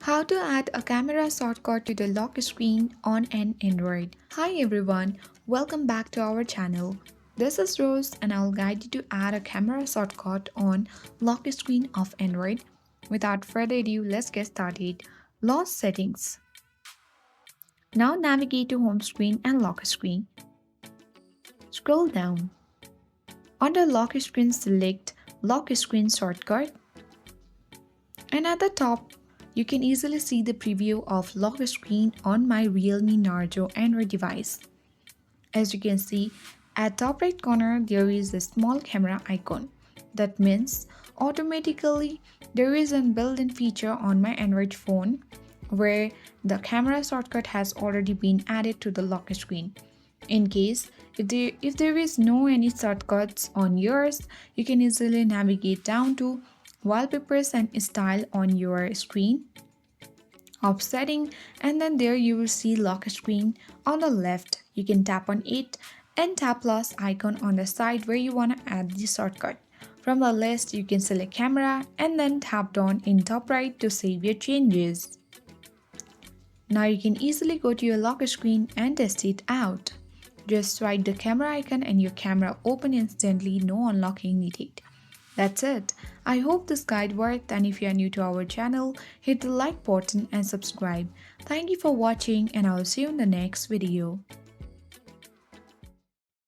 How to add a camera shortcut to the lock screen on an Android. Hi everyone, welcome back to our channel. This is Rose and I'll guide you to add a camera shortcut on lock screen of Android. Without further ado, let's get started. Launch settings. Now navigate to home screen and lock screen. Scroll down. Under lock screen, select lock screen shortcut. And at the top, you can easily see the preview of lock screen on my Realme Narzo Android device. As you can see, at top right corner there is a small camera icon. That means automatically there is a built-in feature on my Android phone where the camera shortcut has already been added to the lock screen. In case if there is no any shortcuts on yours, you can easily navigate down to wallpapers and style on your screen of setting, and then there you will see lock screen on the left. You can tap on it and tap plus icon on the side where you want to add the shortcut. From the list you can select camera and then tap down in top right to save your changes. Now you can easily go to your lock screen and test it out. Just swipe the camera icon and your camera open instantly, no unlocking needed. That's it. I hope this guide worked, and if you are new to our channel, hit the like button and subscribe. Thank you for watching and I'll see you in the next video.